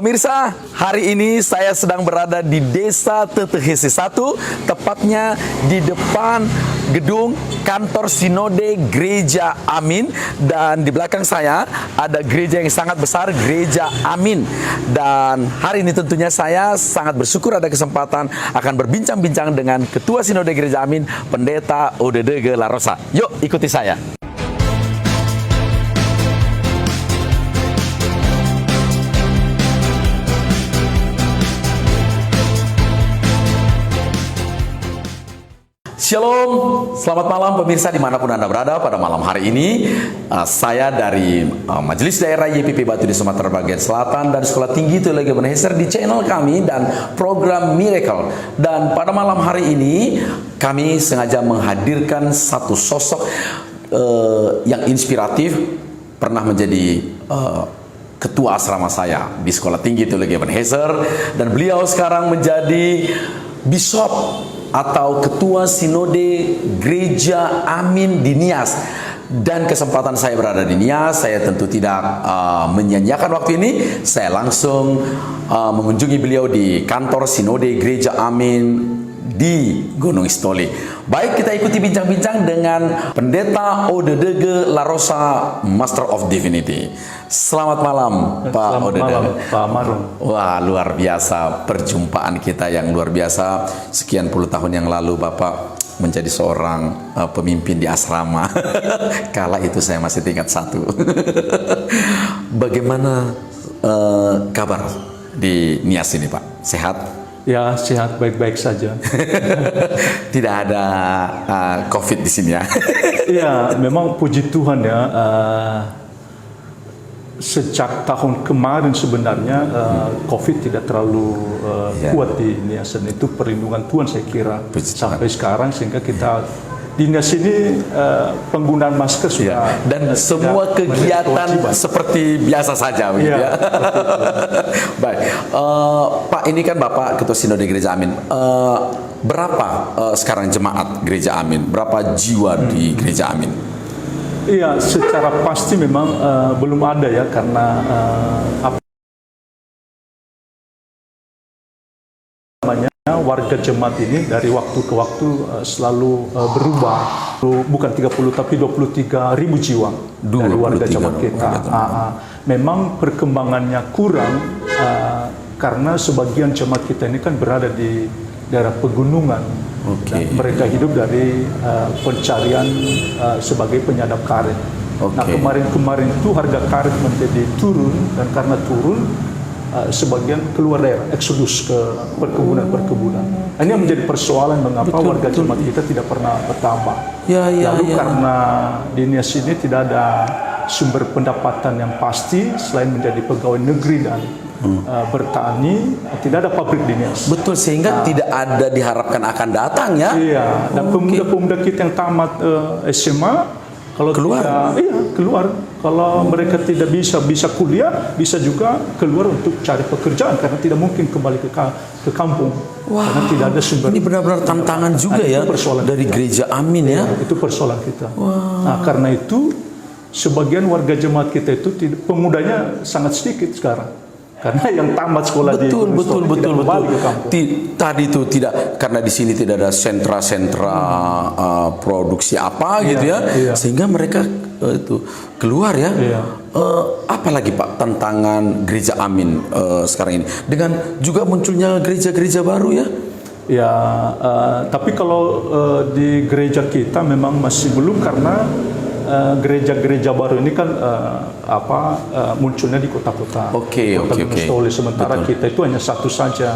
Pemirsa, hari ini saya sedang berada di Desa Tetehese 1, tepatnya di depan gedung kantor Sinode Gereja Amin, dan di belakang saya ada gereja yang sangat besar, Gereja Amin. Dan hari ini tentunya saya sangat bersyukur ada kesempatan akan berbincang-bincang dengan Ketua Sinode Gereja Amin, Pendeta Odedege Larosa. Yuk ikuti saya. Shalom, selamat malam pemirsa dimanapun Anda berada. Pada malam hari ini saya dari Majelis Daerah YPP Batu di Sumatera Bagian Selatan dan Sekolah Tinggi Teologi Ebenezer di channel kami dan program Miracle. Dan pada malam hari ini kami sengaja menghadirkan satu sosok yang inspiratif, pernah menjadi ketua asrama saya di Sekolah Tinggi Teologi Ebenezer, dan beliau sekarang menjadi bishop atau Ketua Sinode Gereja Amin di Nias. Dan kesempatan saya berada di Nias, saya tentu tidak menyanyiakan waktu ini. Saya langsung mengunjungi beliau di kantor Sinode Gereja Amin di Gunung Istoli. Baik, kita ikuti bincang-bincang dengan Pendeta Odedege Larosa, Master of Divinity. Selamat malam, Pak Odedege. Selamat malam, Pak Marun. Wah, luar biasa perjumpaan kita yang luar biasa. Sekian puluh tahun yang lalu Bapak menjadi seorang pemimpin di asrama. Kala itu saya masih tingkat 1. Bagaimana kabar di Nias ini, Pak? Sehat? Ya, sehat, baik-baik saja. Tidak ada COVID di sini ya? Ya, memang puji Tuhan ya. Sejak tahun kemarin sebenarnya COVID tidak terlalu kuat di Nias. Itu perlindungan Tuhan saya kira sampai sekarang, sehingga kita di Nias ini penggunaan masker sudah dan semua kegiatan seperti biasa saja begitu ya. Baik, Pak, ini kan Bapak Ketua Sinode Gereja Amin. Berapa sekarang jemaat Gereja Amin? Berapa jiwa di Gereja Amin? Iya, secara pasti memang belum ada ya, karena warga jemaat ini dari waktu ke waktu selalu berubah. Bukan 30 tapi 23 ribu jiwa dari warga jemaat kita. Memang perkembangannya kurang karena sebagian jemaat kita ini kan berada di daerah pegunungan. Dan mereka hidup dari pencarian sebagai penyadap karet. Nah, kemarin itu harga karet menjadi turun, dan karena turun sebagian keluar daerah, eksodus ke perkebunan. Ini yang menjadi persoalan mengapa warga jemaat kita tidak pernah bertambah. Lalu karena di Nias ini tidak ada sumber pendapatan yang pasti selain menjadi pegawai negeri dan bertani, tidak ada pabrik di Nias. Betul, sehingga tidak ada diharapkan akan datang ya. Iya, dan pemuda-pemuda kita yang tamat SMA, kalau keluar, keluar. Kalau mereka tidak bisa kuliah, bisa juga keluar untuk cari pekerjaan karena tidak mungkin kembali ke kampung. Karena tidak ada sumber. Ini benar-benar tantangan juga ya dari Gereja Amin ya. Itu persoalan kita. Nah, karena itu sebagian warga jemaat kita itu pemudanya sangat sedikit sekarang. Karena yang tamat sekolah betul. ke kampung. Tadi itu tidak, karena di sini tidak ada sentra-sentra produksi apa gitu ya, sehingga mereka itu keluar ya. Apalagi Pak tantangan Gereja Amin sekarang ini dengan juga munculnya gereja-gereja baru ya. Ya, tapi kalau di gereja kita memang masih belum, karena gereja-gereja baru ini kan munculnya di kota-kota. Oke. Sementara kita itu hanya satu saja.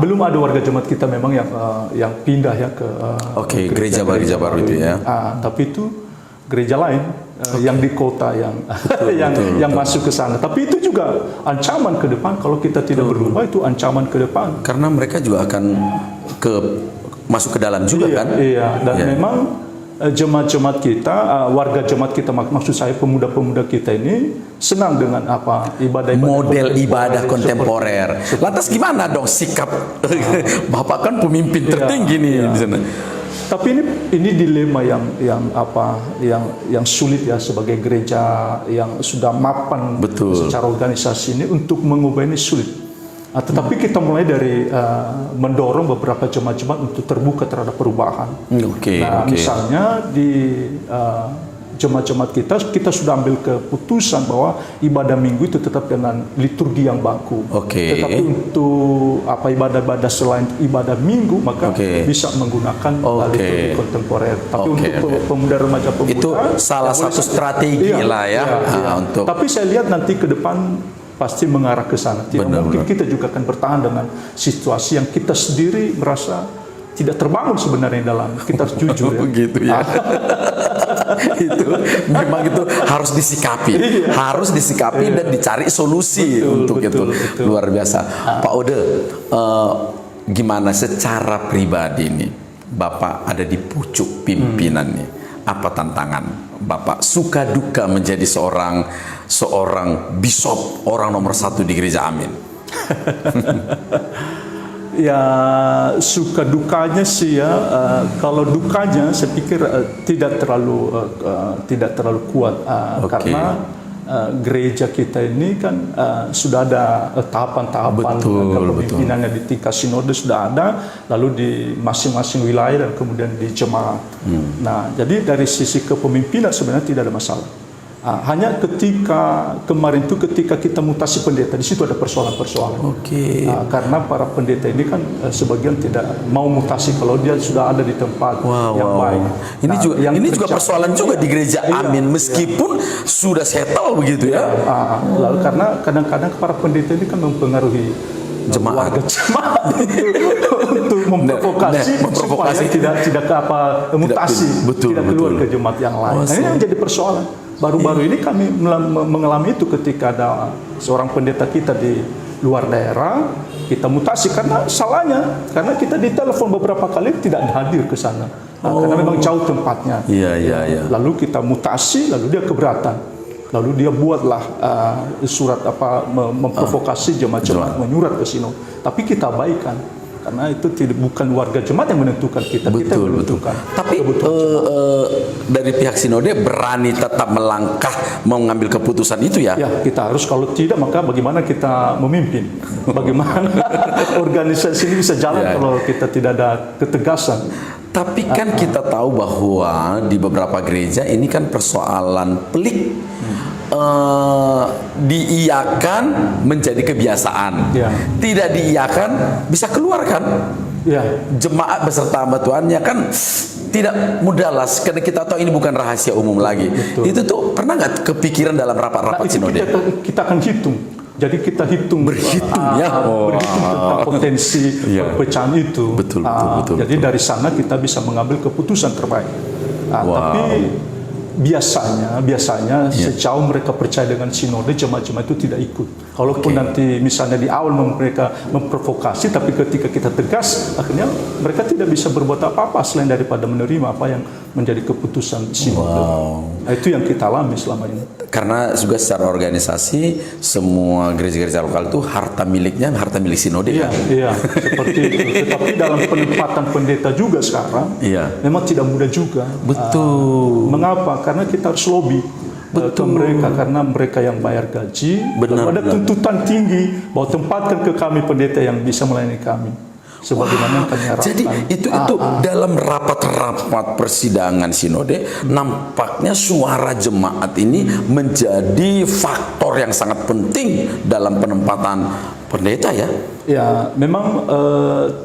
Belum ada warga jemaat kita memang yang pindah ya ke gereja baru itu ya. Tapi itu gereja lain yang di kota yang masuk ke sana. Tapi itu juga ancaman ke depan kalau kita tidak berubah, itu ancaman ke depan. Karena mereka juga akan masuk ke dalam juga kan. Iya, dan memang jemaat-jemaat kita, warga jemaat kita, maksud saya pemuda-pemuda kita ini senang dengan model ibadah kontemporer. Lantas gimana dong sikap Bapak kan pemimpin tertinggi nih di sana? Tapi ini dilema yang sulit ya sebagai gereja yang sudah mapan secara organisasi ini untuk mengubah ini sulit. Tetapi kita mulai dari mendorong beberapa jemaat-jemaat untuk terbuka terhadap perubahan. Misalnya di jemaat-jemaat kita sudah ambil keputusan bahwa ibadah minggu itu tetap dengan liturgi yang baku. Tetapi untuk ibadah-ibadah selain ibadah minggu maka bisa menggunakan liturgi kontemporer. Tapi untuk pemuda remaja pemuda itu salah satu strategi lah ya. Untuk. Tapi saya lihat nanti ke depan pasti mengarah ke sana. Tidak mungkin kita juga akan bertahan dengan situasi yang kita sendiri merasa tidak terbangun sebenarnya dalam. Kita harus jujur ya. Begitu ya. Itu memang itu harus disikapi, harus disikapi dan dicari solusi untuk itu. Luar biasa. Pak Ode, gimana secara pribadi nih, Bapak ada di pucuk pimpinan nih. Apa tantangan Bapak? Suka duka menjadi seorang bishop, orang nomor 1 di Gereja Amin. Ya suka dukanya sih ya, kalau dukanya saya pikir tidak terlalu kuat karena gereja kita ini kan sudah ada tahapan-tahapan kepemimpinannya di tingkat sinode sudah ada, lalu di masing-masing wilayah dan kemudian di jemaat. Nah, jadi dari sisi kepemimpinan sebenarnya tidak ada masalah. Hanya ketika kita mutasi pendeta, di situ ada persoalan-persoalan. Karena para pendeta ini kan sebagian tidak mau mutasi kalau dia sudah ada di tempat yang baik. Ini juga persoalan juga di Gereja Amin, meskipun sudah settle begitu ya. Lalu karena kadang-kadang para pendeta ini kan mempengaruhi jemaat untuk memprovokasi tidak mutasi, tidak keluar ke jemaat yang lain. Nah, ini yang jadi persoalan. Baru-baru ini kami mengalami itu ketika ada seorang pendeta kita di luar daerah, kita mutasi karena kita ditelepon beberapa kali tidak hadir ke sana. Karena memang jauh tempatnya. Lalu kita mutasi, lalu dia keberatan. Lalu dia buatlah surat memprovokasi jemaat-jemaat menyurat ke sini. Tapi kita abaikan. Karena itu bukan warga jemaat yang menentukan kita yang menentukan. Tapi dari pihak sinode berani tetap melangkah mengambil keputusan itu ya? Ya, kita harus, kalau tidak maka bagaimana kita memimpin? Bagaimana organisasi ini bisa jalan kalau kita tidak ada ketegasan? Tapi kan kita tahu bahwa di beberapa gereja ini kan persoalan pelik. Diiyakan menjadi kebiasaan, tidak diiyakan bisa keluarkan. Jemaat beserta batuannya kan tidak mudahlah, karena kita tahu ini bukan rahasia umum lagi. Itu tuh pernah nggak kepikiran dalam rapat-rapat sinode? Kita akan hitung. Jadi kita berhitung tentang potensi perpecahan itu. Betul. Jadi dari sana kita bisa mengambil keputusan terbaik. Tapi biasanya sejauh mereka percaya dengan sinode, jemaat-jemaat itu tidak ikut. Kalaupun nanti misalnya di awal mereka memprovokasi, tapi ketika kita tegas, akhirnya mereka tidak bisa berbuat apa-apa selain daripada menerima apa yang menjadi keputusan sinode. Nah, itu yang kita alami selama ini. Karena juga secara organisasi semua gereja-gereja lokal itu harta milik sinode. Iya, seperti itu. Tetapi dalam penempatan pendeta juga sekarang, memang tidak mudah juga. Betul. Mengapa? Karena kita harus lobby ke mereka, karena mereka yang bayar gaji. Ada tuntutan tinggi bahwa tempatkan ke kami pendeta yang bisa melayani kami. Sebagaimana kami harapkan. Jadi itu dalam rapat-rapat persidangan sinode, nampaknya suara jemaat ini menjadi faktor yang sangat penting dalam penempatan pendeta ya. Ya, memang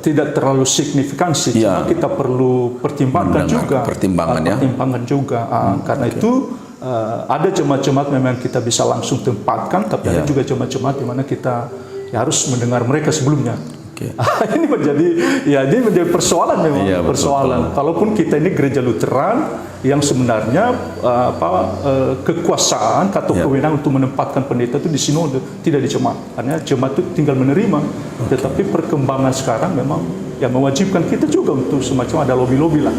tidak terlalu signifikan sih. Cuma kita perlu pertimbangkan juga. Pertimbangan juga. Karena itu ada jemaat-jemaat memang kita bisa langsung tempatkan, tapi ada juga jemaat-jemaat di mana kita harus mendengar mereka sebelumnya. Ini menjadi persoalan memang. Persoalan. Kalaupun kita ini gereja Lutheran yang sebenarnya kekuasaan atau kewenangan untuk menempatkan pendeta itu di sinode, tidak di jemaat. Karena jemaat itu tinggal menerima. Tetapi perkembangan sekarang memang yang mewajibkan kita juga untuk semacam ada lobby-lobby lah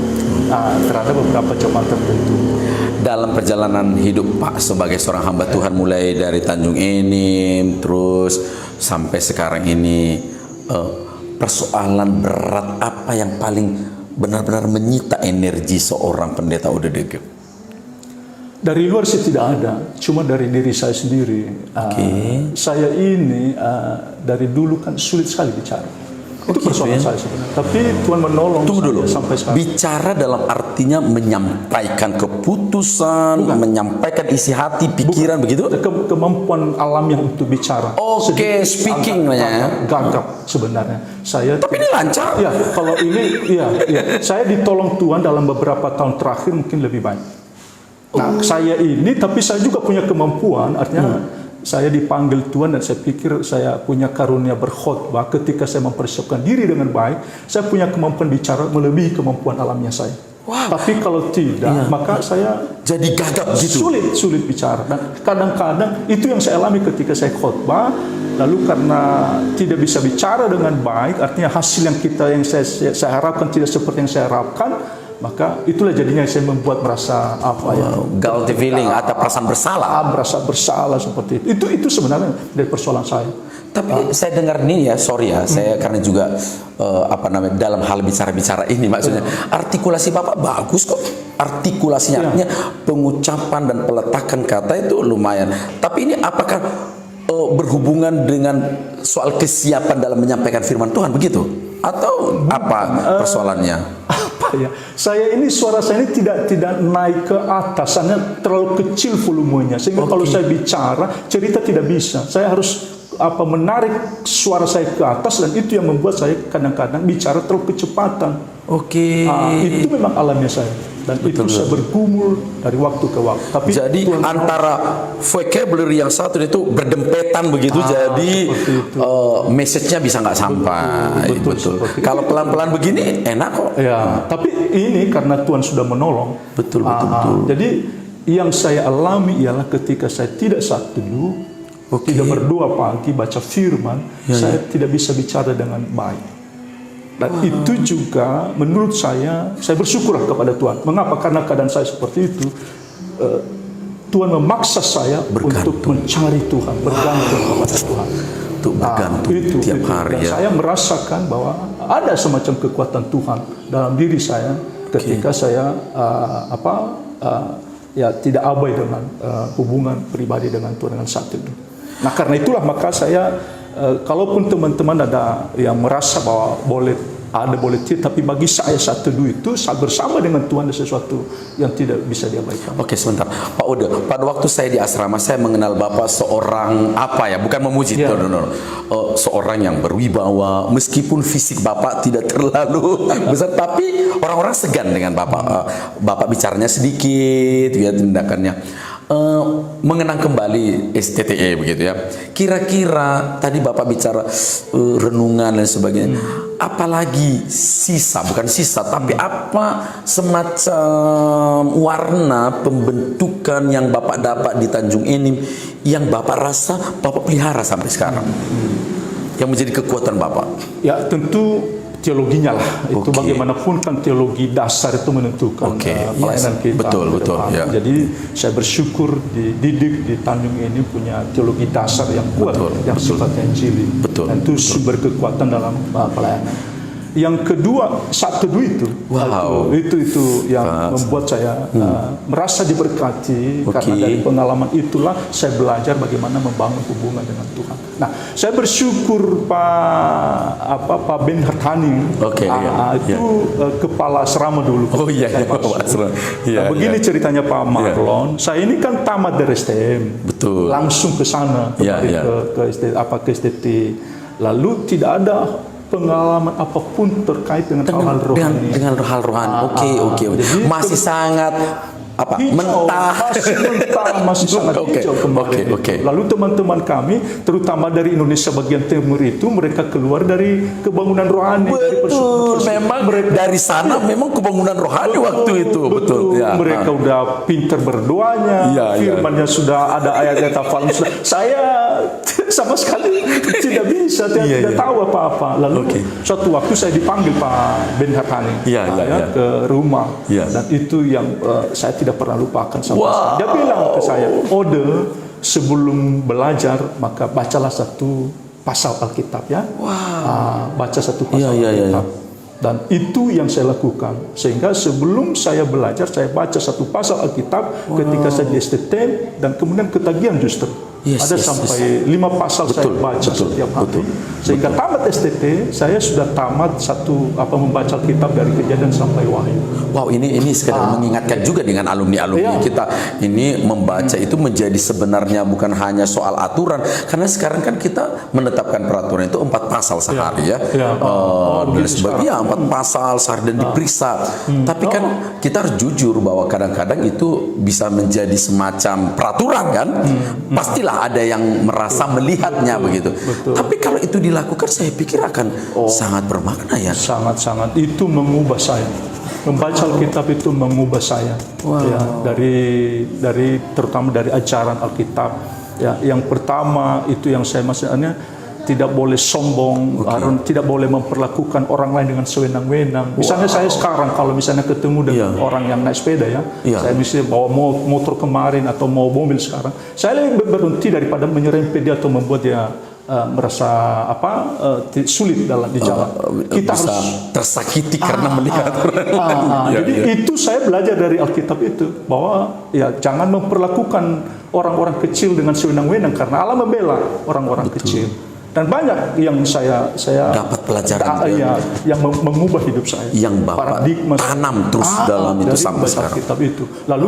terhadap beberapa jemaat tertentu. Dalam perjalanan hidup Pak sebagai seorang hamba Tuhan, mulai dari Tanjung Enim terus sampai sekarang ini, persoalan berat apa yang paling benar-benar menyita energi seorang pendeta ODDG? Dari luar sih tidak ada, cuma dari diri saya sendiri. Saya ini dari dulu kan sulit sekali bicara. Itu persoalan saya sebenarnya. Tapi Tuhan menolong saya sampai sekarang. Bicara dalam artinya menyampaikan keputusan, menyampaikan isi hati, pikiran, begitu? Kemampuan alamiah untuk bicara. Speaking ya. Gagap sebenarnya. Saya. Tapi ini lancar. Ya, kalau ini, saya ditolong Tuhan dalam beberapa tahun terakhir mungkin lebih baik. Nah, saya ini, tapi saya juga punya kemampuan, artinya saya dipanggil Tuhan dan saya pikir saya punya karunia berkhotbah. Ketika saya mempersiapkan diri dengan baik, saya punya kemampuan bicara melebihi kemampuan alamiah saya. Tapi kalau tidak, maka saya jadi gagap gitu. Sulit bicara. Dan kadang-kadang itu yang saya alami ketika saya khotbah. Lalu karena tidak bisa bicara dengan baik, artinya hasil yang saya harapkan tidak seperti yang saya harapkan. Maka itulah jadinya saya membuat merasa guilty feeling atau perasaan bersalah. Merasa bersalah seperti itu. Itu sebenarnya dari persoalan saya. Tapi saya dengar ini ya, sorry ya, saya karena juga dalam hal bicara-bicara ini maksudnya artikulasi Bapak bagus kok. Artikulasinya, artinya pengucapan dan peletakan kata itu lumayan. Tapi ini apakah berhubungan dengan soal kesiapan dalam menyampaikan firman Tuhan begitu? Atau apa persoalannya? Saya ini suara saya ini tidak naik ke atas, hanya terlalu kecil volumenya sehingga kalau saya bicara cerita tidak bisa. Saya harus menarik suara saya ke atas dan itu yang membuat saya kadang-kadang bicara terlalu kecepatan. Itu memang alamiah saya dan itu saya bergumul dari waktu ke waktu. Tapi jadi antara vocabulary yang satu itu berdempetan begitu, jadi message-nya bisa nggak sampai. Betul. Kalau pelan-pelan begini enak kok. Ya, tapi ini karena Tuhan sudah menolong. Betul. Jadi yang saya alami ialah ketika saya tidak teduh, tidak berdoa pagi, baca firman, saya tidak bisa bicara dengan baik. Dan itu juga menurut saya bersyukurlah kepada Tuhan. Mengapa? Karena keadaan saya seperti itu. Tuhan memaksa saya untuk mencari Tuhan, bergantung kepada Tuhan. Untuk bergantung tiap hari. Dan saya merasakan bahwa ada semacam kekuatan Tuhan dalam diri saya ketika saya tidak abai dengan hubungan pribadi dengan Tuhan dengan saat itu. Nah, karena itulah maka saya kalaupun teman-teman ada yang merasa bahwa boleh tidak, tapi bagi saya saat teduh itu saat bersama dengan Tuhan ada sesuatu yang tidak bisa diabaikan. Oke, sebentar Pak Ode, pada waktu saya di asrama saya mengenal Bapak seorang bukan memuji, seorang yang berwibawa, meskipun fisik Bapak tidak terlalu besar, tapi orang-orang segan dengan Bapak. Bapak bicaranya sedikit, tindakannya mengenang kembali STTE begitu ya. Kira-kira tadi Bapak bicara renungan dan sebagainya. Apalagi tapi apa semacam warna pembentukan yang Bapak dapat di Tanjung Enim yang Bapak rasa Bapak pelihara sampai sekarang, yang menjadi kekuatan Bapak? Ya tentu teologinya lah. Itu bagaimanapun kan teologi dasar itu menentukan pelayanan kita. Betul. Ya. Jadi saya bersyukur dididik di Tanjung ini punya teologi dasar yang kuat, yang sifatnya Injili. Dan itu sumber kekuatan dalam pelayanan. Yang kedua, saat teduh itu, itu yang membuat saya merasa diberkati, karena dari pengalaman itulah saya belajar bagaimana membangun hubungan dengan Tuhan. Nah, saya bersyukur Pak Ben Hartani, kepala asrama dulu. Begini ceritanya Pak Marlon, saya ini kan tamat dari STM, langsung ke sana, ke STT, lalu tidak ada pengalaman apapun terkait dengan hal rohani. Dengan hal rohani. Oke. Masih sangat mentah, masih sangat hijau kembali. Lalu teman-teman kami, terutama dari Indonesia bagian timur itu, mereka keluar dari kebangunan rohani. Betul, memang dari sana memang kebangunan rohani waktu itu. Betul. Mereka udah pintar berdoanya, firmannya sudah ada ayat-ayat hafal. Saya sama sekali tidak bisa, tidak tahu apa-apa. Lalu suatu waktu saya dipanggil Pak Ben Hartani ke rumah, dan itu yang saya tidak pernah lupakan sampai sekarang. Dia bilang ke saya, Ode, sebelum belajar maka bacalah satu pasal Alkitab ya. Baca satu pasal Alkitab. Dan itu yang saya lakukan. Sehingga sebelum saya belajar, saya baca satu pasal Alkitab ketika saya di STT, dan kemudian ketagihan justru. Ada sampai 5 pasal saya baca setiap hari. Sehingga tamat STT, saya sudah tamat membaca Alkitab dari Kejadian sampai Wahyu. Wow, ini sekedar mengingatkan juga dengan alumni-alumni kita. Ini membaca itu menjadi sebenarnya bukan hanya soal aturan, karena sekarang kan kita menetapkan peraturan itu 4 pasal sehari ya. Dan sebagainya 4 pasal sehari dan diperiksa. Tapi kan kita harus jujur bahwa kadang-kadang itu bisa menjadi semacam peraturan kan. Pastilah ada yang merasa melihatnya begitu. Tapi kalau itu dilakukan, saya pikir akan sangat bermakna ya. Sangat-sangat, itu mengubah saya. Membaca Alkitab itu mengubah saya. Ya, dari terutama dari ajaran Alkitab. Ya, yang pertama itu yang saya maksudnya, tidak boleh sombong, tidak boleh memperlakukan orang lain dengan sewenang-wenang. Misalnya saya sekarang kalau misalnya ketemu dengan orang yang naik sepeda saya misalnya bawa motor kemarin atau mau mobil sekarang, saya lebih berhenti daripada menyerempet dia atau membuat dia merasa sulit di jalan. Kita bisa harus tersakiti karena melihat orang. Jadi itu saya belajar dari Alkitab itu, bahwa ya jangan memperlakukan orang-orang kecil dengan sewenang-wenang, karena Allah membela orang-orang kecil. Dan banyak yang saya dapat pelajaran yang mengubah hidup saya. Yang Bapak tanam terus dalam itu sampai sekarang. Kitab itu. Lalu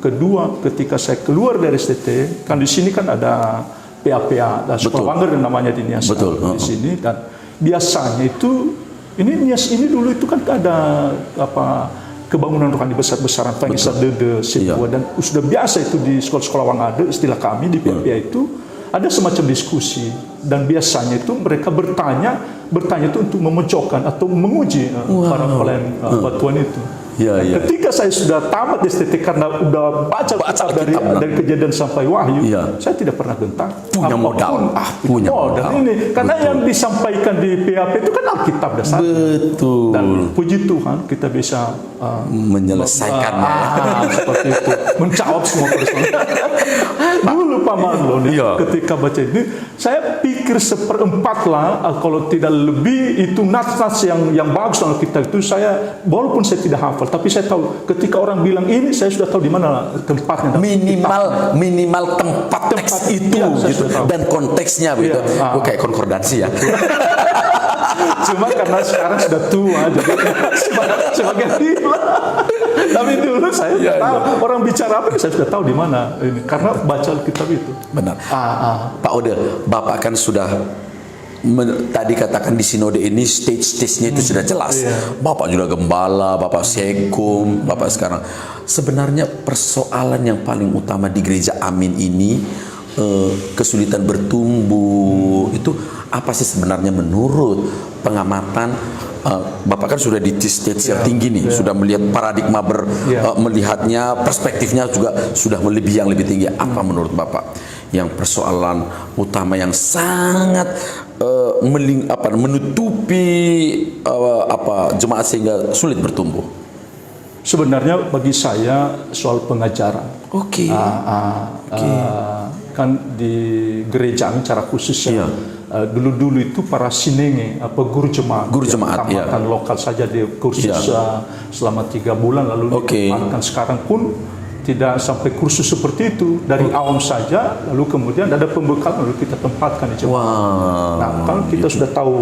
kedua, ketika saya keluar dari STT, kan di sini kan ada PA-PA, dan sekolah Wangger namanya di Nias di sini. Dan biasanya itu Nias ini dulu itu kan ada kebangunan rohani besar-besaran, Pengisar Dede, dan sudah biasa itu di sekolah-sekolah Wangade, istilah kami di PA itu. Ada semacam diskusi, dan biasanya itu mereka bertanya itu untuk memecahkan atau menguji para pelayan batuan itu. Ketika saya sudah tamat STT, karena udah baca dari Kejadian sampai Wahyu, saya tidak pernah gentar. Punya modal. Punya modal ini. Karena yang disampaikan di PAP itu kan Alkitab dasar. Betul. Dan puji Tuhan kita bisa menyelesaikannya. Seperti itu. Menjawab semua persoalan. Dulu Pak Marlon ketika baca ini, saya pikir 1/4 lah, kalau tidak lebih, itu nas-nas yang bagus dalam Alkitab itu. Saya walaupun saya tidak hafal, tapi saya tahu ketika orang bilang ini, saya sudah tahu di mana tempatnya. Minimal tempat teks itu gitu, dan konteksnya begitu. Kayak konkordansi ya. Cuma karena sekarang sudah tua, jadi semakin gila. Tapi dulu saya sudah tahu orang bicara apa, saya sudah tahu di mana ini, karena baca Alkitab itu. Benar. Pak Ode, Bapak kan sudah tadi katakan di sinode ini stage-nya itu sudah jelas. Bapak juga gembala, Bapak sekum, Bapak sekarang. Sebenarnya persoalan yang paling utama di gereja Amin ini, kesulitan bertumbuh, itu apa sih sebenarnya menurut pengamatan Bapak? Kan sudah di stage yang tinggi nih, sudah melihat paradigma melihatnya, perspektifnya juga sudah melebihi yang lebih tinggi. Apa menurut Bapak yang persoalan utama yang sangat menutupi jemaat sehingga sulit bertumbuh? Sebenarnya bagi saya soal pengajaran. Kan di gereja secara khusus dulu itu para sinenge, guru jemaat tamatan lokal saja di kursus selama 3 bulan, lalu ditempatkan. Sekarang pun tidak sampai kursus seperti itu, dari awam saja, lalu kemudian ada pembekalan, lalu kita tempatkan di jemaat. Nah, kan kita sudah tahu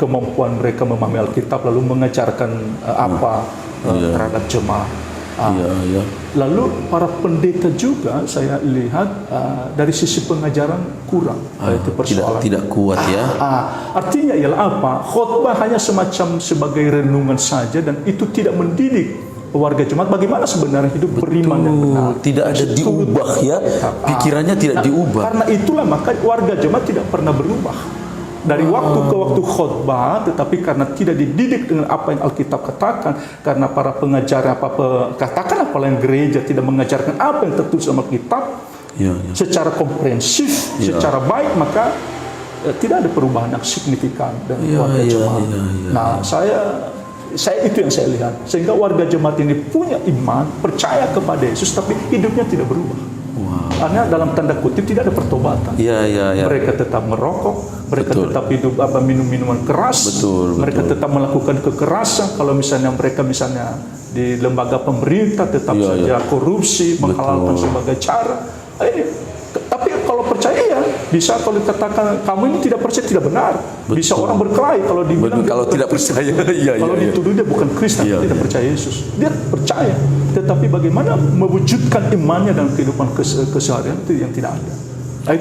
kemampuan mereka memahami Alkitab, lalu mengajarkan terhadap jemaat. Lalu para pendeta juga saya lihat dari sisi pengajaran kurang. Itu persoalan. Tidak kuat ya. Artinya ialah apa? Khotbah hanya semacam sebagai renungan saja, dan itu tidak mendidik warga jemaat bagaimana sebenarnya hidup beriman yang benar. Tidak ada diubah ya. Pikirannya tidak diubah. Karena itulah maka warga jemaat tidak pernah berubah. Dari waktu ke waktu khotbah, tetapi karena tidak dididik dengan apa yang Alkitab katakan, karena para pengajar katakan yang gereja tidak mengajarkan apa yang tertulis dalam Alkitab secara komprehensif, secara baik, maka tidak ada perubahan yang signifikan dari warga jemaat. Nah, saya itu yang saya lihat, sehingga warga jemaat ini punya iman, percaya kepada Yesus, tapi hidupnya tidak berubah. Artinya dalam tanda kutip tidak ada pertobatan. Iya. Mereka tetap merokok, mereka Betul. tetap hidup minum minuman keras, Betul, mereka tetap melakukan kekerasan. Kalau misalnya mereka di lembaga pemerintah tetap saja korupsi, menghalalkan sebagai cara. Tapi kalau percaya ya, bisa kalau dikatakan kamu ini tidak percaya, tidak benar. Bisa orang berkelahi kalau dibilang kalau tidak percaya. Kalau dituduh dia bukan Kristen, tidak percaya Yesus. Dia percaya, tetapi bagaimana mewujudkan imannya dalam kehidupan keseharian itu yang tidak ada. Nah,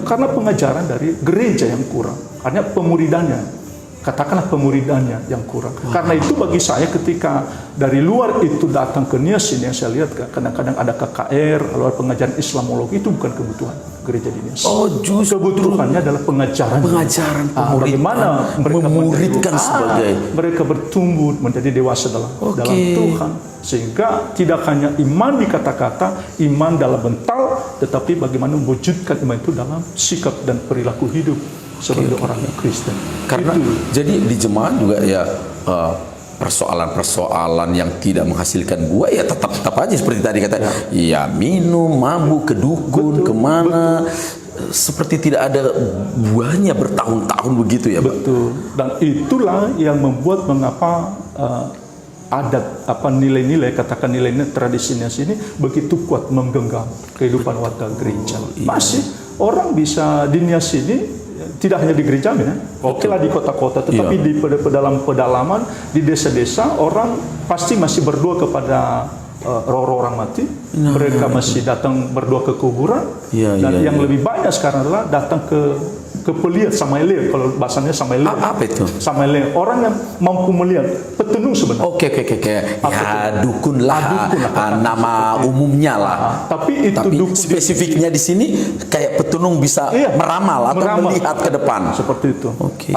karena pengajaran dari gereja yang kurang, artinya pemuridannya. Katakanlah pemuridannya yang kurang. Karena itu bagi saya ketika dari luar itu datang ke Nias ini, yang saya lihat kadang-kadang ada KKR, lalu pengajaran Islamologi, itu bukan kebutuhan gereja di Nias. Justru kebutuhannya adalah pengajaran bagaimana mereka memuridkan sebagai mereka bertumbuh menjadi dewasa dalam Tuhan, sehingga tidak hanya iman di kata-kata, iman dalam mental, tetapi bagaimana mewujudkan iman itu dalam sikap dan perilaku hidup sebagai orang yang Kristen. Karena jadi di jemaat juga ya persoalan-persoalan yang tidak menghasilkan buah ya tetap aja seperti tadi kata ya minum, mabuk, ke dukun, kemana, seperti tidak ada buahnya bertahun-tahun begitu ya, Pak. Betul. Dan itulah yang membuat mengapa adat nilai-nilai, katakan nilai-nilai tradisinya sini begitu kuat menggenggam kehidupan warga gereja. Masih orang bisa di Nias ini tidak hanya di gereja ya, oke lah di kota-kota, tetapi di pedalaman, di desa-desa orang pasti masih berdoa kepada roh-roh orang mati. Mereka masih datang berdoa ke kuburan, dan yang lebih banyak sekarang adalah datang ke pelihat Samaelia, kalau bahasanya Samaelia. Apa itu? Samaelia, orang yang mampu melihat, petunung sebenarnya. Oke. Ya dukun lah, nama umumnya lah. Tapi dukun spesifiknya di sini kayak petunung bisa meramal atau melihat ke depan. Seperti itu. Oke.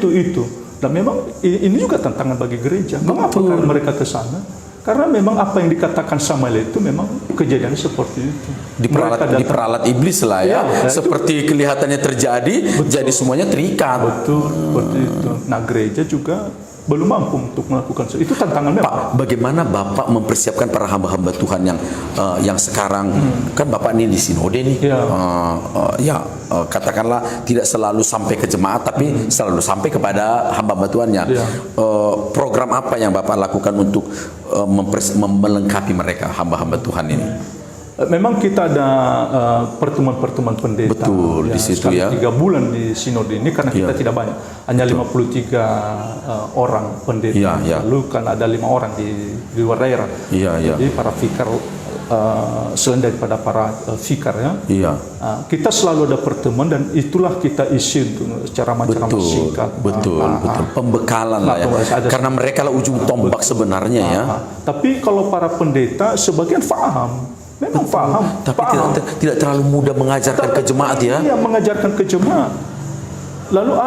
Itu. Dan memang ini juga tantangan bagi gereja. Mengapa mereka ke sana? Karena memang apa yang dikatakan Samaelia itu memang kejadiannya seperti itu. Diperalat iblis lah ya. Seperti kelihatannya terjadi, jadi semuanya terikat. Betul, seperti itu. Nah, gereja juga belum mampu untuk melakukan itu, tantangannya. Pak, bagaimana Bapak mempersiapkan para hamba-hamba Tuhan yang sekarang kan Bapak ini di sinode nih, katakanlah tidak selalu sampai ke jemaat, tapi selalu sampai kepada hamba-hamba Tuhannya. Program apa yang Bapak lakukan untuk melengkapi mereka hamba-hamba Tuhan ini? Memang kita ada pertemuan-pertemuan pendeta. Betul, di situ ya. 3 bulan di sinode ini karena kita tidak banyak. Hanya 53 orang pendeta. Lalu kan ada 5 orang di luar daerah. Jadi para fikar selain daripada para fikar ya. Kita selalu ada pertemuan dan itulah kita isi untuk secara macam singkat. Betul. Pembekalan lah ya. Karena mereka lah ujung tombak sebenarnya ya. Tapi kalau para pendeta sebagian memang paham, tapi tidak terlalu mudah mengajarkan ke jemaat ya. Iya, mengajarkan ke jemaat. Lalu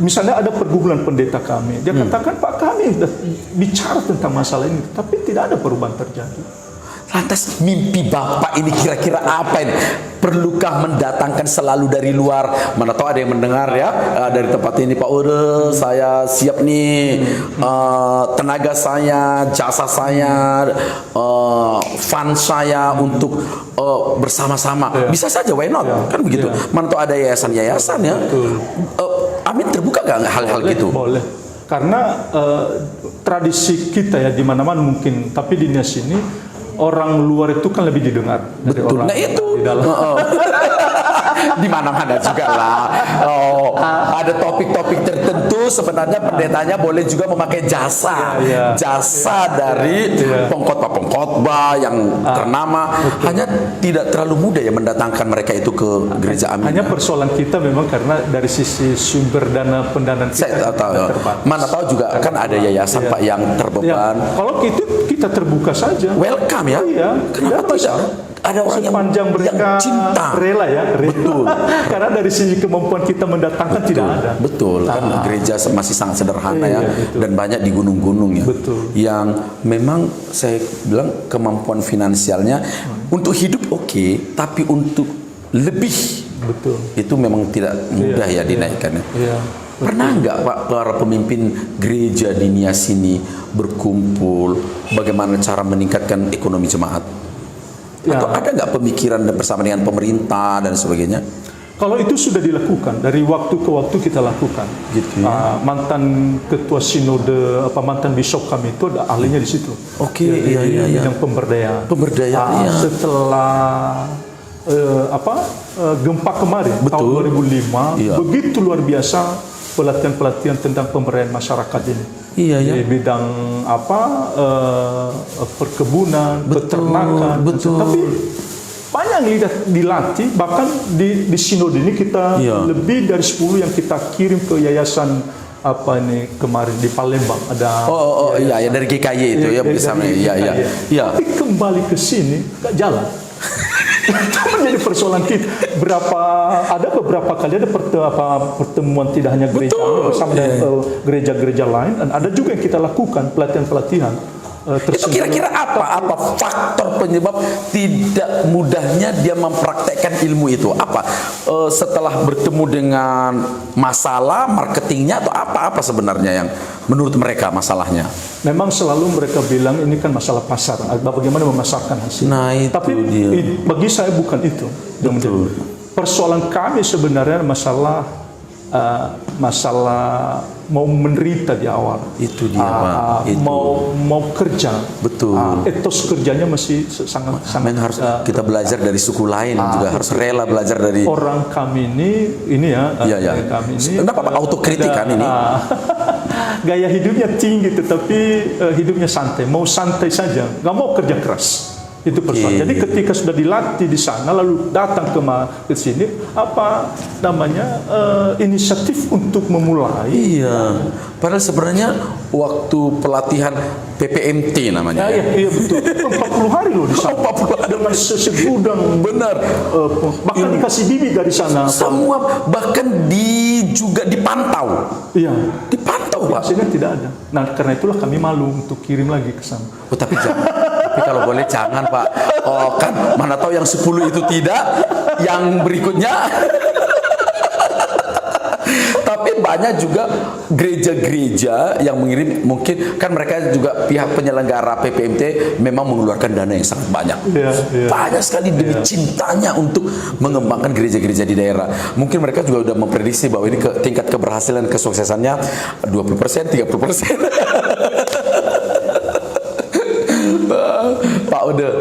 misalnya ada pergumulan pendeta kami, dia katakan, Pak, kami sudah bicara tentang masalah ini, tapi tidak ada perubahan terjadi. Lantas mimpi Bapak ini kira-kira apa ini? Perlukah mendatangkan selalu dari luar? Mana tahu ada yang mendengar ya dari tempat ini, Pak, udah saya siap nih, tenaga saya, jasa saya, fund saya untuk bersama-sama. Bisa saja, why not? Kan begitu. Mana tahu ada yayasan-yayasan ya. Amin, terbuka gak hal-hal gitu? Boleh. Karena tradisi kita ya di mana-mana mungkin, tapi di Nias ini orang luar itu kan lebih didengar. Betul. Nah itu di dalam. Di mana-mana juga lah. Ada topik-topik tertentu sebenarnya pendetanya boleh juga memakai jasa dari pengkhotbah yang ternama. Hanya tidak terlalu mudah ya mendatangkan mereka itu ke gereja Amin. Hanya persoalan kita memang karena dari sisi sumber dana pendanaan kita terbatas. Mana tahu juga kan ada yayasan Pak yang terbeban. Kalau kita terbuka saja. Welcome ya. Kenapa tidak? Ada orang sepanjang mereka cinta, rela ya. Betul. Karena dari sisi kemampuan kita mendatangkan tidak ada. Betul. Kan gereja masih sangat sederhana ya, dan banyak di gunung-gunung ya. Betul. Yang memang saya bilang kemampuan finansialnya untuk hidup oke, tapi untuk lebih itu memang tidak mudah ya dinaikkannya. Pernah nggak Pak para pemimpin gereja di Nias ini berkumpul bagaimana cara meningkatkan ekonomi jemaat? Atau ada nggak pemikiran bersama dengan pemerintah dan sebagainya? Kalau itu sudah dilakukan, dari waktu ke waktu kita lakukan. Gitu ya. Mantan ketua sinode, mantan bishop kami itu ada ahlinya di situ. Oke, Ya, iya. Bidang pemberdayaan. Pemberdayaan, iya. Setelah gempa kemarin, tahun 2005, Iya. begitu luar biasa pelatihan-pelatihan tentang pemberdayaan masyarakat ini. Iya, ya. Di bidang perkebunan, peternakan. betul. Tapi banyak yang dilatih, bahkan di sinode ini kita lebih dari 10 yang kita kirim ke yayasan kemarin di Palembang ada. Iya dari GKY itu ya bersama. Iya. Tapi kembali ke sini nggak jalan. Itu menjadi persoalan kita. Ada beberapa kali ada pertemuan tidak hanya gereja bersama dengan gereja-gereja lain, dan ada juga yang kita lakukan pelatihan-pelatihan. Itu kira-kira apa faktor penyebab tidak mudahnya dia mempraktekkan ilmu itu? Apa setelah bertemu dengan masalah marketingnya atau apa sebenarnya yang menurut mereka masalahnya? Memang selalu mereka bilang ini kan masalah pasar, bagaimana memasarkan hasil. Nah, itu tapi dia. Bagi saya bukan itu. Betul. Persoalan kami sebenarnya masalah mau menderita di awal. Itu dia, Pak. Itu. Mau kerja. Betul. Etos kerjanya masih sangat harus kita belajar dari suku lain juga harus rela belajar dari orang kami ini ya. Kami ini. Kenapa Pak autokritik kan ini? Gaya hidupnya tinggi tetapi hidupnya santai. Mau santai saja, nggak mau kerja keras. Itu persoalan. Jadi ketika sudah dilatih di sana lalu datang ke sini inisiatif untuk memulai. Iya. Padahal sebenarnya waktu pelatihan PPMT namanya. Iya betul. 40 hari loh di sana. 40 hari dengan segudang. Benar. Bahkan dikasih bibit dari sana. Semua bahkan juga dipantau. Iya. Dipantau Pak. Hasilnya tidak ada. Nah karena itulah kami malu untuk kirim lagi ke sana. Tapi jangan. Tapi kalau boleh jangan Pak. Kan mana tahu yang 10 itu tidak, yang berikutnya. Tapi banyak juga gereja-gereja yang mengirim, mungkin kan mereka juga pihak penyelenggara PPMT memang mengeluarkan dana yang sangat banyak. Banyak sekali demi cintanya untuk mengembangkan gereja-gereja di daerah. Mungkin mereka juga sudah memprediksi bahwa ini tingkat keberhasilan kesuksesannya 20%, 30%. Pak udah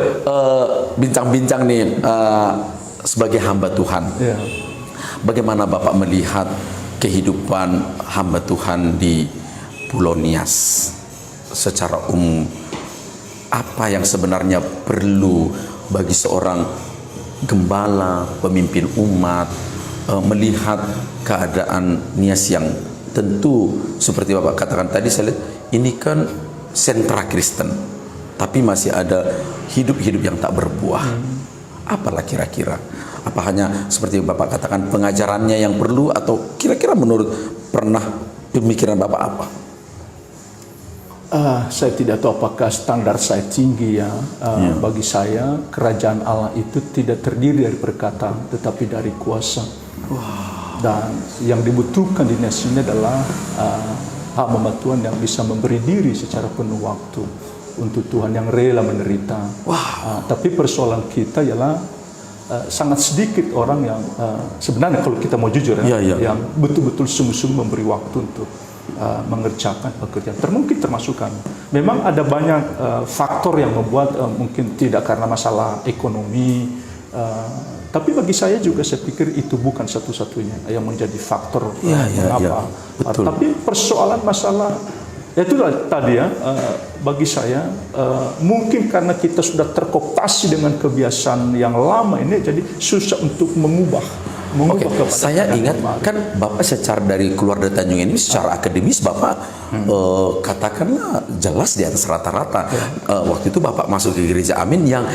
bincang-bincang nih sebagai hamba Tuhan. Bagaimana Bapak melihat kehidupan hamba Tuhan di Pulau Nias secara umum? Apa yang sebenarnya perlu bagi seorang gembala, pemimpin umat melihat keadaan Nias yang tentu seperti Bapak katakan tadi, saya lihat ini kan sentra Kristen, tapi masih ada hidup-hidup yang tak berbuah. Apalah kira-kira? Apa hanya seperti Bapak katakan pengajarannya yang perlu, atau kira-kira menurut pernah pemikiran Bapak apa? Saya tidak tahu apakah standar saya tinggi ya. Bagi saya kerajaan Allah itu tidak terdiri dari perkataan tetapi dari kuasa. Dan yang dibutuhkan di Nias ini adalah hamba Tuhan yang bisa memberi diri secara penuh waktu untuk Tuhan, yang rela menderita. Tapi persoalan kita ialah sangat sedikit orang yang sebenarnya kalau kita mau jujur yang betul-betul sungguh-sungguh memberi waktu untuk mengerjakan pekerjaan. Mungkin termasuk kami. Memang ada banyak faktor yang membuat mungkin tidak karena masalah ekonomi. Tapi bagi saya juga saya pikir itu bukan satu-satunya yang menjadi faktor mengapa. Tapi persoalan masalah itulah tadi ya, bagi saya mungkin karena kita sudah terkooptasi dengan kebiasaan yang lama ini, jadi susah untuk mengubah. Saya ingat kan Bapak secara dari keluarga Tanjung ini secara akademis Bapak katakanlah jelas di atas rata-rata. Waktu itu Bapak masuk ke Gereja Amin yang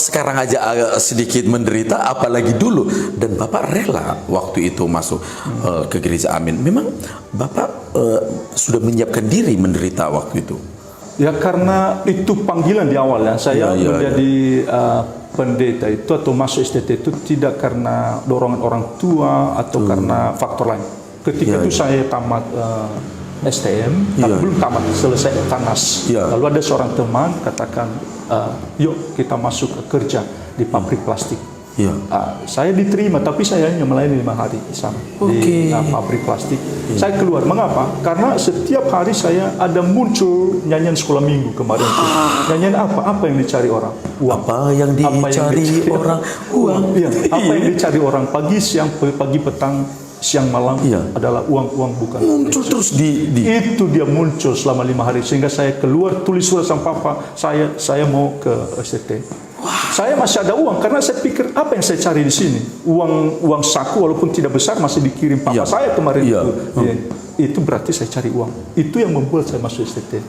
sekarang aja sedikit menderita, apalagi dulu, dan Bapak rela waktu itu masuk ke Gereja Amin. Memang Bapak sudah menyiapkan diri menderita waktu itu? Ya karena itu panggilan di awal ya. Saya menjadi pendeta itu atau masuk STT itu tidak karena dorongan orang tua atau karena faktor lain. Ketika itu saya tamat STM, tapi belum tamat, selesai TANAS. Lalu ada seorang teman katakan, yuk kita masuk ke kerja di pabrik plastik. Saya diterima, tapi saya hanya melayani 5 hari di sana di pabrik plastik. Saya keluar, mengapa? Karena setiap hari saya ada muncul nyanyian sekolah minggu kemarin itu. Nyanyian apa? Apa yang dicari orang? Uang. Apa yang dicari orang? Uang. Iya. Apa yang dicari orang? Pagi, siang, pagi, petang, siang, malam adalah uang bukan. Muncul terus Itu dia muncul selama 5 hari sehingga saya keluar tulis surat sama papa. Saya mau ke STT. Saya masih ada uang karena saya pikir apa yang saya cari di sini, uang saku walaupun tidak besar masih dikirim papa saya kemarin itu berarti saya cari uang. Itu yang membuat saya masuk STT.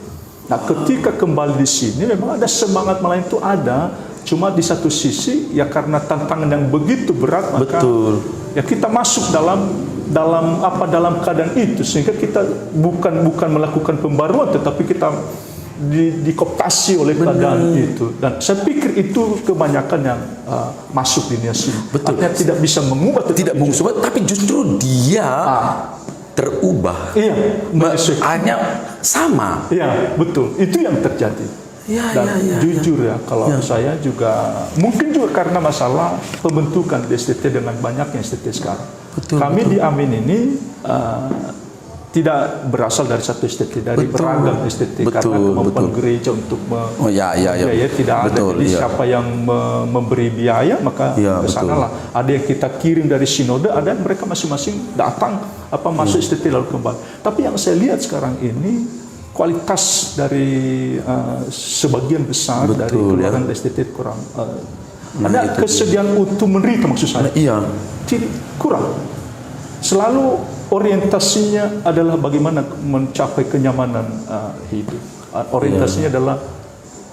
Nah, ketika kembali di sini memang ada semangat melayan itu ada, cuma di satu sisi ya karena tantangan yang begitu berat maka ya kita masuk dalam keadaan itu sehingga kita bukan melakukan pembaruan tetapi kita dikooptasi oleh keadaan itu, dan saya pikir itu kebanyakan yang masuk di dunia sini. Artinya tidak bisa mengubah, tapi justru dia terubah. Hanya sama. Iya, betul. Itu yang terjadi. Jujur ya, kalau saya juga mungkin juga karena masalah pembentukan di STT dengan banyaknya STT sekarang. Kami di Amin ini tidak berasal dari satu STT, dari beragam STT karena kemampuan gereja untuk tidak ada. Jadi siapa yang memberi biaya maka ke sanalah. Ada yang kita kirim dari sinode, ada yang mereka masing-masing datang masuk STT lalu kembali. Tapi yang saya lihat sekarang ini kualitas dari sebagian besar dari keluaran STT kurang. Ada kesediaan untuk menderita maksud saya. Tidak, kurang. Selalu orientasinya adalah bagaimana mencapai kenyamanan hidup. Orientasinya adalah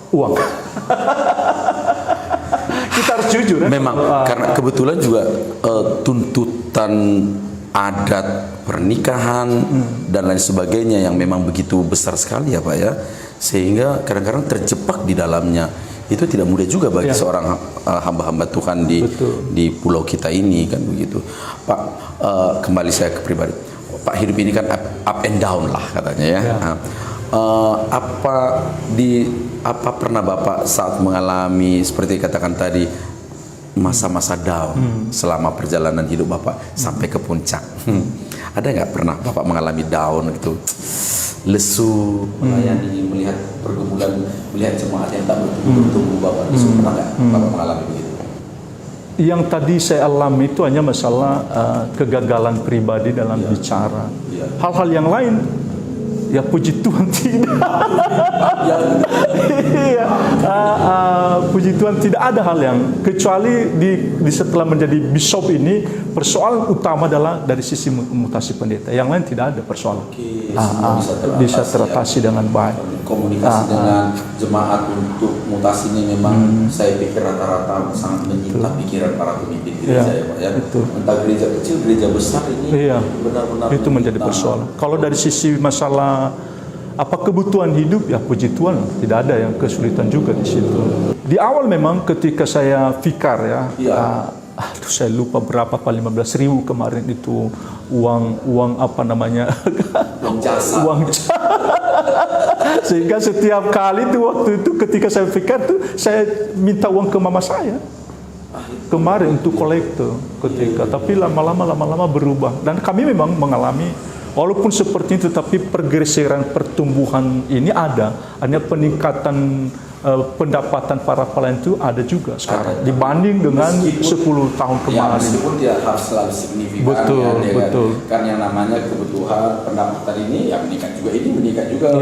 uang. Kita harus jujur. Memang karena kebetulan juga tuntutan adat pernikahan dan lain sebagainya yang memang begitu besar sekali ya Pak ya, sehingga kadang-kadang terjebak di dalamnya. Itu tidak mudah juga bagi seorang hamba-hamba Tuhan di pulau kita ini kan begitu. Pak, kembali saya ke pribadi. Pak, hidup ini kan up and down lah katanya ya. Apa pernah Bapak saat mengalami seperti katakan tadi masa-masa down selama perjalanan hidup Bapak sampai ke puncak? Ada nggak pernah Bapak mengalami down gitu? Lesu, melayani, melihat pergumulan, melihat jemaat yang tak bertumbuh Bapak, lesu, pernah nggak Bapak mengalami begitu? Yang tadi saya alami itu hanya masalah kegagalan pribadi dalam bicara. Hal-hal yang lain, ya puji Tuhan tidak. Puji Tuhan tidak ada hal yang, kecuali di setelah menjadi bishop ini, persoalan utama adalah dari sisi mutasi pendeta. Yang lain tidak ada persoalan. Bisa teratasi dengan baik. Komunikasi dengan jemaat untuk mutasinya memang saya pikir rata-rata sangat menyita pikiran para pemimpin gereja ya Pak ya. Entah gereja kecil, gereja besar ini benar-benar itu menjadi persoalan. Kalau dari sisi masalah kebutuhan hidup, ya puji Tuhan tidak ada yang kesulitan juga di situ. Di awal memang ketika saya fikar saya lupa berapa, 15.000 kemarin itu uang apa namanya uang jasa. Sehingga setiap kali itu waktu itu ketika saya fikar tuh saya minta uang ke mama saya kemarin untuk kolektor ketika, tapi lama-lama berubah dan kami memang mengalami walaupun seperti itu, tapi pergeseran pertumbuhan ini ada, hanya peningkatan pendapatan para pelayan itu ada juga sekarang dibanding dengan 10 tahun kemarin. Meskipun tidak harus selalu signifikan. Betul. Kan yang namanya kebutuhan pendapatan ini yang meningkat juga, ini meningkat juga,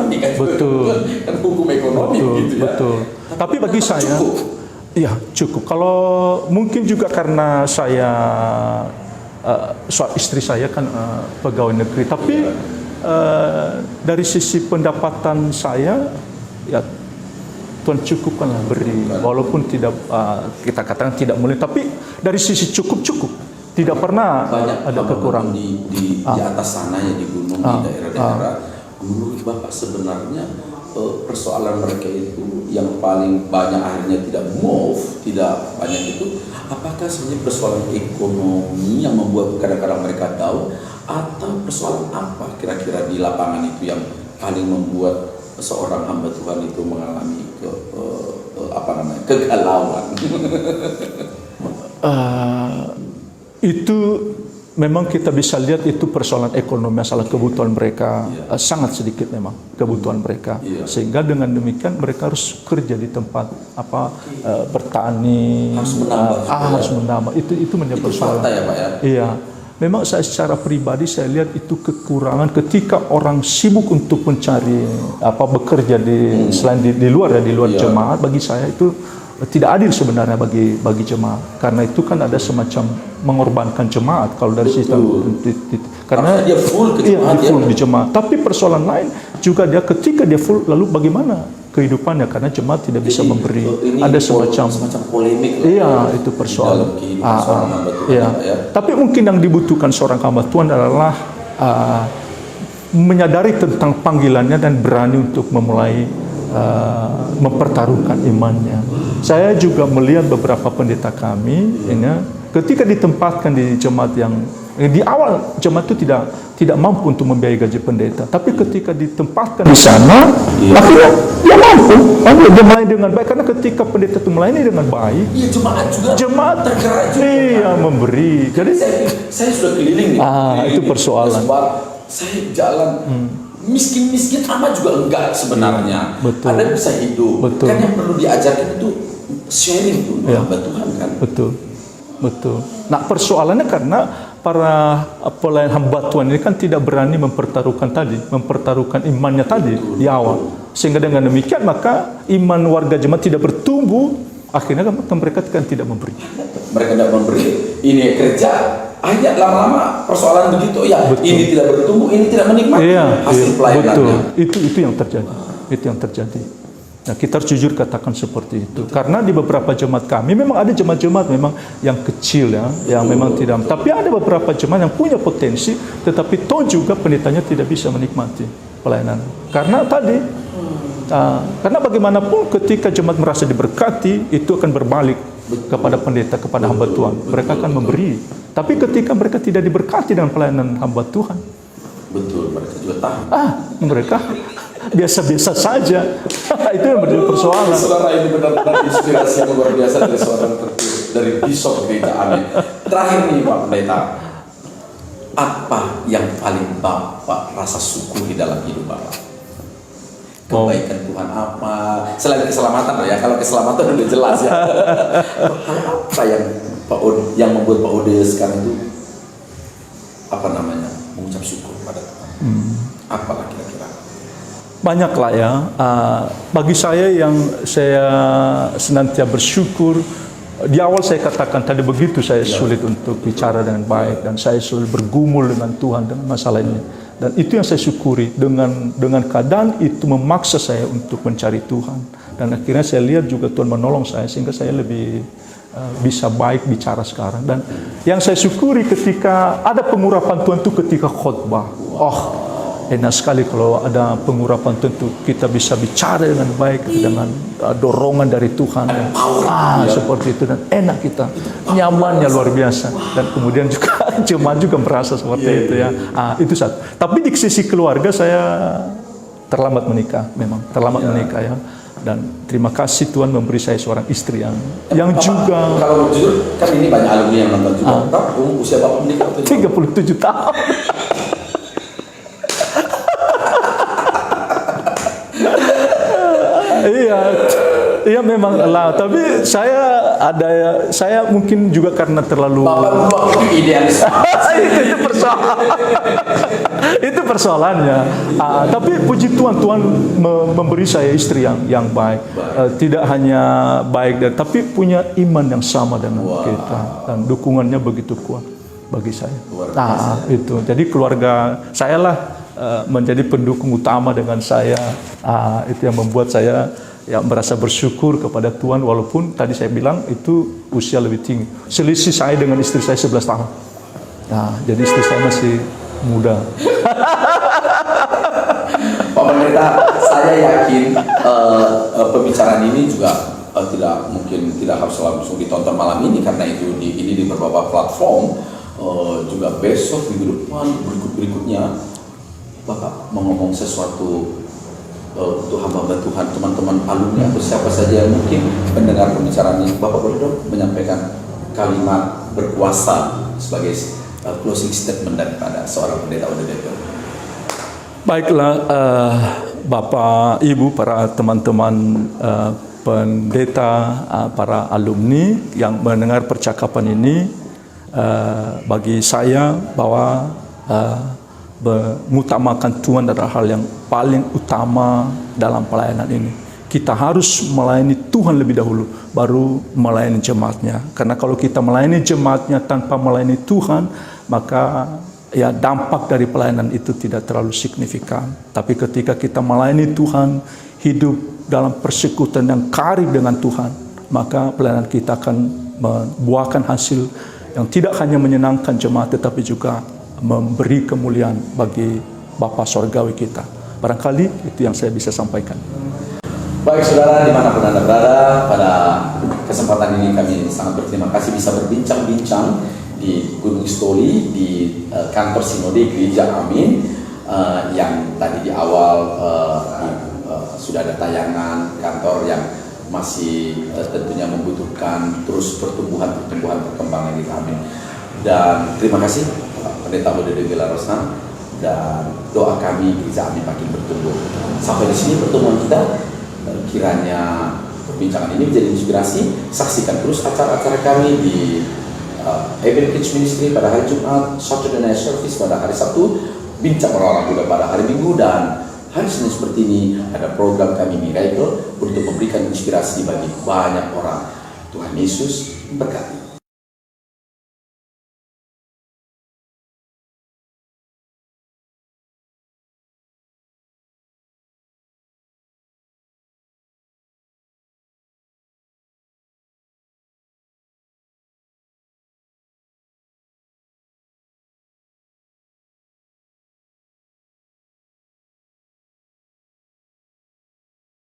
meningkat juga. Kan hukum ekonomi gitu ya. Betul. Tapi bagi saya, cukup. Kalau mungkin juga karena saya istri saya kan pegawai negeri, tapi dari sisi pendapatan saya ya Tuhan cukupkanlah beri, walaupun tidak kita katakan tidak mulai, tapi dari sisi cukup tidak pernah banyak ada kekurangan di atas sana ya, di gunung, di daerah-daerah gunung. Bapak sebenarnya persoalan mereka itu yang paling banyak akhirnya tidak move, tidak banyak itu, apakah sebenarnya persoalan ekonomi yang membuat kadang-kadang mereka down, atau persoalan apa kira-kira di lapangan itu yang paling membuat seorang hamba Tuhan itu mengalami kegalauan? Itu memang kita bisa lihat itu persoalan ekonomi, masalah kebutuhan mereka sangat sedikit memang kebutuhan mereka, sehingga dengan demikian mereka harus kerja di tempat bertani, harus menambah. Itu menjadi persoalan. Fakta ya Pak ya? Iya, memang saya secara pribadi saya lihat itu kekurangan ketika orang sibuk untuk mencari bekerja selain di luar jemaat. Bagi saya itu tidak adil sebenarnya bagi jemaat, karena itu kan ada semacam mengorbankan jemaat kalau dari sistem karena dia full di jemaat. Tapi persoalan lain juga dia ketika dia full, lalu bagaimana kehidupannya, karena jemaat tidak bisa memberi. Ada semacam polemik. Iya, itu persoalan. Tapi mungkin yang dibutuhkan seorang hamba Tuhan adalah menyadari tentang panggilannya dan berani untuk memulai mempertaruhkan imannya. Saya juga melihat beberapa pendeta kami, ketika ditempatkan di jemaat yang di awal jemaat itu tidak mampu untuk membiayai gaji pendeta, tapi ketika ditempatkan di sana, akhirnya dia mampu, dia melayani dengan baik, karena ketika pendeta itu melayani dengan baik, jemaat memberi. Jadi saya sudah keliling nih. Itu persoalan. Saya jalan. Miskin-miskin amat juga enggak sebenarnya. Betul. Anda bisa hidup. Betul. Kan yang perlu diajarkan itu sharing tuh hamba Tuhan kan. Betul. Nah, persoalannya karena para pelayan hamba Tuhan ini kan tidak berani mempertaruhkan imannya tadi di awal. Sehingga dengan demikian maka iman warga jemaat tidak bertumbuh, akhirnya mereka kan tidak memberi. Mereka tidak memberi. Ini kerja, akhirnya lama-lama persoalan begitu ya. Betul. Ini tidak bertumbuh, ini tidak menikmati hasil pelayanannya. Betul. Itu yang terjadi. Nah, kita harus jujur katakan seperti itu. Karena di beberapa jemaat kami memang ada jemaat-jemaat memang yang kecil yang memang tidak. Tapi ada beberapa jemaat yang punya potensi, tetapi toh juga pendetanya tidak bisa menikmati pelayanan. Karena karena bagaimanapun ketika jemaat merasa diberkati, itu akan berbalik kepada pendeta, kepada hamba Tuhan. Mereka akan memberi. Tapi ketika mereka tidak diberkati dengan pelayanan hamba Tuhan, mereka juga tahu. Mereka biasa-biasa saja. Itu yang menjadi persoalan. Saudara, ini benar-benar inspirasi yang luar biasa dari seorang dari Bishop Gereja Amin. Terakhir nih Pak Pendeta, apa yang paling Bapak rasa syukur di dalam hidup Bapak? Kebaikan Tuhan apa? Selain keselamatan ya, kalau keselamatan udah jelas ya. Hal apa yang membuat Pak Ode sekarang itu mengucap syukur pada Tuhan? Apalah kira-kira? Banyaklah ya. Bagi saya yang saya senantiasa bersyukur, di awal saya katakan tadi begitu saya sulit untuk bicara dengan baik, dan saya sulit bergumul dengan Tuhan dengan masalah ini. Dan itu yang saya syukuri, dengan keadaan itu memaksa saya untuk mencari Tuhan. Dan akhirnya saya lihat juga Tuhan menolong saya sehingga saya lebih bisa baik bicara sekarang. Dan yang saya syukuri ketika ada pengurapan Tuhan itu ketika khotbah. Enak sekali kalau ada pengurapan tentu kita bisa bicara dengan baik, dengan dorongan dari Tuhan. Seperti itu, dan enak kita, nyamannya luar biasa. Dan kemudian juga jemaat juga merasa seperti itu ya. Itu satu. Tapi di sisi keluarga saya terlambat menikah, memang terlambat menikah ya. Dan terima kasih Tuhan memberi saya seorang istri yang juga. Kalau jujur kan ini banyak alumni yang nonton juga. Usia Bapak menikah 37 tahun. Iya memang lah, tapi saya mungkin juga karena terlalu idealis. itu persoalan. Itu persoalannya. Tapi puji Tuhan memberi saya istri yang baik. Tidak hanya baik, tapi punya iman yang sama dengan kita, dan dukungannya begitu kuat bagi saya. Itu. Jadi keluarga saya lah menjadi pendukung utama dengan saya. Itu yang membuat saya merasa bersyukur kepada Tuhan, walaupun tadi saya bilang itu usia lebih tinggi. Selisih saya dengan istri saya 11 tahun. Jadi istri saya masih muda. Pak Pendeta, saya yakin pembicaraan ini juga tidak harus langsung ditonton malam ini, karena ini di beberapa platform. juga besok minggu depan berikutnya Bapak mau ngomong sesuatu untuk hamba Tuhan, teman-teman alumni atau siapa saja yang mungkin mendengar pembicaraan ini, Bapak boleh dong menyampaikan kalimat berkuasa sebagai closing statement daripada seorang pendeta ODDP. Baiklah, Bapak, Ibu, para teman-teman pendeta, para alumni yang mendengar percakapan ini, bagi saya bahwa mengutamakan Tuhan adalah hal yang paling utama dalam pelayanan ini. Kita harus melayani Tuhan lebih dahulu, baru melayani jemaatnya. Karena kalau kita melayani jemaatnya tanpa melayani Tuhan, maka ya dampak dari pelayanan itu tidak terlalu signifikan. Tapi ketika kita melayani Tuhan, hidup dalam persekutuan yang karib dengan Tuhan, maka pelayanan kita akan membuahkan hasil yang tidak hanya menyenangkan jemaat, tetapi juga memberi kemuliaan bagi Bapa Sorgawi kita. Barangkali itu yang saya bisa sampaikan. Baik saudara, dimanapun Anda berada, pada kesempatan ini kami sangat berterima kasih bisa berbincang-bincang di Gunung Stoli, di kantor Sinode Gereja Amin, yang tadi di awal sudah ada tayangan kantor yang masih tentunya membutuhkan terus perkembangan di Amin. Dan terima kasih Pendeta Odede Gela Rosna, dan doa kami Gereja Amin makin bertumbuh. Sampai di sini pertemuan kita. Kiranya perbincangan ini menjadi inspirasi. Saksikan terus acara-acara kami di Eben Kids Ministry pada hari Jumat, Saturday Night Service pada hari Sabtu, Bincang Orang Muda pada hari Minggu, dan hari Senin seperti ini ada program kami Miracle untuk memberikan inspirasi bagi banyak orang. Tuhan Yesus berkati.